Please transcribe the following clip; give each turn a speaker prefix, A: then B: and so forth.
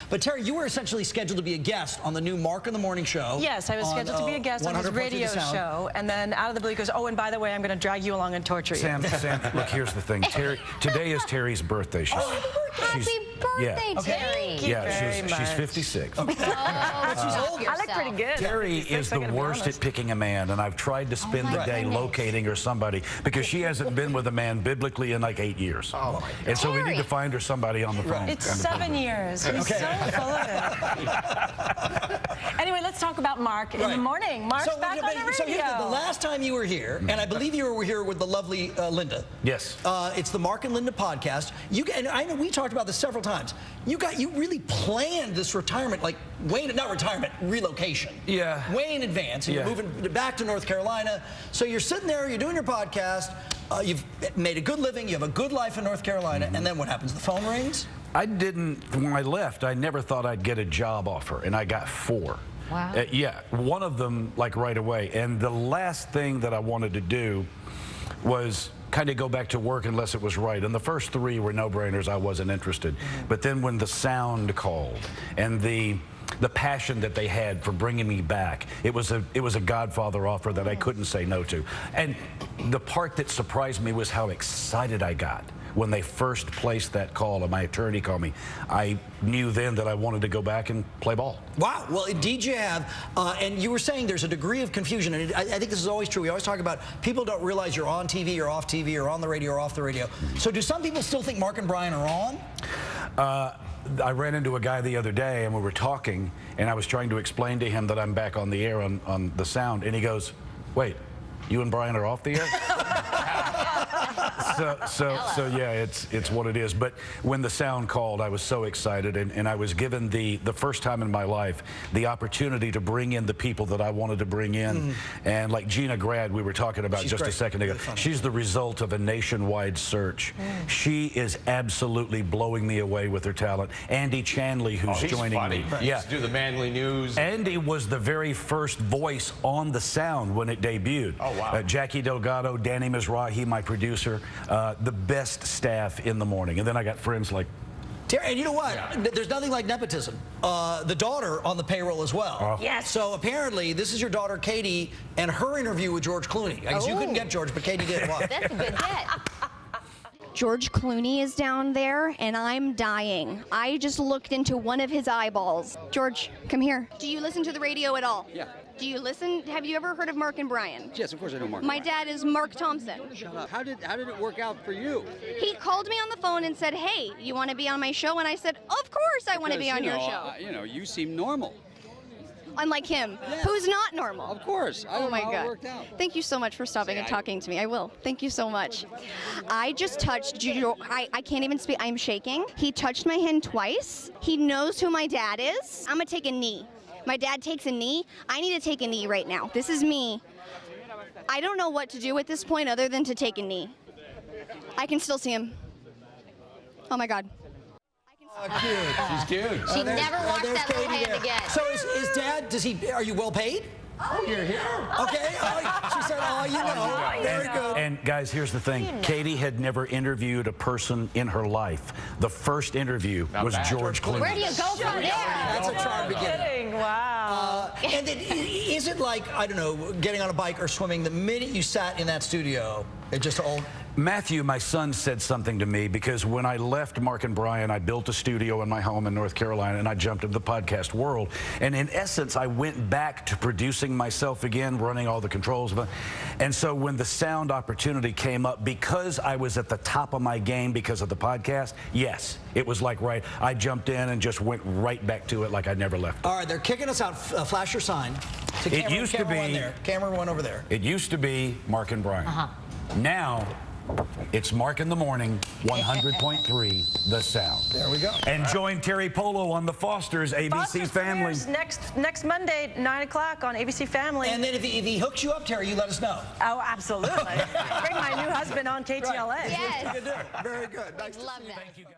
A: But Teri, you were essentially scheduled to be a guest on the new Mark in the Morning show.
B: Yes, I was scheduled to be a guest on his radio show, and then out of the blue he goes, oh, and by the way, I'm going to drag you along and torture you.
C: Sam, look, here's the thing. Today is Teri's birthday.
D: Happy birthday, Teri.
C: She's 56.
D: Okay.
B: I look pretty good.
C: Teri is the worst at picking a man, and I've tried to spend the day locating her somebody because she hasn't been with a man biblically in like 8 years. And so we need to find her somebody on the phone.
B: It's 7 years. He's so full of it. Anyway, let's talk about Mark in the morning. Mark's back on the radio.
A: So the last time you were here, and I believe you were here with the lovely Linda.
C: Yes.
A: It's the Mark and Linda podcast. And I know we talked about this several times. You really planned this retirement, like not retirement, relocation.
C: Yeah.
A: Way in advance. And you're moving back to North Carolina. So you're sitting there, you're doing your podcast. You've made a good living. You have a good life in North Carolina. And then what happens? The phone rings?
C: When I left, I never thought I'd get a job offer, and I got 4.
D: Wow.
C: Yeah, one of them like right away. And the last thing that I wanted to do was kind of go back to work unless it was right. And the first 3 were no-brainers. I wasn't interested. But then when the sound called and the passion that they had for bringing me back, it was a Godfather offer that I couldn't say no to. And the part that surprised me was how excited I got when they first placed that call and my attorney called me. I knew then that I wanted to go back and play ball.
A: Wow. Well, indeed you have. And you were saying there's a degree of confusion, and I think this is always true. We always talk about people don't realize you're on TV or off TV or on the radio or off the radio. So do some people still think Mark and Brian are on?
C: I ran into a guy the other day, and we were talking, and I was trying to explain to him that I'm back on the air on the sound, and he goes, wait, you and Brian are off the air? So yeah, it's what it is. But when the sound called, I was so excited, and I was given the first time in my life the opportunity to bring in the people that I wanted to bring in. And like Gina Grad, we were talking about just a second ago. She's the result of a nationwide search. She is absolutely blowing me away with her talent. Andy Chanley, who's joining me.
E: He used to do the Manly News.
C: Andy was the very first voice on the sound when it debuted.
E: Oh, wow.
C: Jackie Delgado, Danny Mizrahi, my producer, the best staff in the morning. And then I got friends like
A: Teri, and you know what? There's nothing like nepotism. The daughter on the payroll as well.
B: Yes.
A: So apparently, this is your daughter, Katie, and her interview with George Clooney. I guess you couldn't get George, but Katie did. What?
D: That's a good get.
F: George Clooney is down there, and I'm dying. I just looked into one of his eyeballs. George, come here. Do you listen to the radio at all?
G: Yeah.
F: Do you listen? Have you ever heard of Mark and Brian?
G: Yes, of course I know Mark.
F: My dad is Mark Thompson.
G: Shut up. How did it work out for you?
F: He called me on the phone and said, hey, you want to be on my show? And I said, of course I want to be on your show.
G: You know, you seem normal.
F: Unlike him, who's not normal.
G: Of course. I don't know how it worked out.
F: Thank you so much for stopping and talking to me. I will. Thank you so much. I just touched I can't even speak. I'm shaking. He touched my hand twice. He knows who my dad is. I'm going to take a knee. My dad takes a knee. I need to take a knee right now. This is me. I don't know what to do at this point other than to take a knee. I can still see him. Oh, my God.
A: Cute.
E: She's cute.
D: She never washed that little hand again.
A: So is Dad, are you well paid?
E: Oh, you're here.
A: Okay. She said, oh, you know. Very good.
C: And guys, here's the thing. Katie had never interviewed a person in her life. The first interview was George Clooney.
D: Where do you go from there?
A: That's a charm beginning.
B: Wow.
A: And then, is it like, I don't know, getting on a bike or swimming, the minute you sat in that studio, it just all...
C: Matthew, my son, said something to me because when I left Mark and Brian, I built a studio in my home in North Carolina, and I jumped into the podcast world. And in essence, I went back to producing myself again, running all the controls. And so when the sound opportunity came up, because I was at the top of my game because of the podcast, yes, it was like I jumped in and just went right back to it like I never left.
A: All right, they're kicking us out. Flash your sign.
C: It used to be
A: camera one over there.
C: It used to be Mark and Brian. Now it's Mark in the Morning, 100.3 The Sound.
A: There we go.
C: And join Teri Polo on the Fosters, ABC Family.
B: Next Monday, 9 o'clock on ABC Family.
A: And then if he hooks you up, Teri, you let us know.
B: Oh, absolutely. Bring my new husband on KTLA.
D: Yes.
A: Very good. Nice to see you.
D: Love that.
C: Thank you, guys.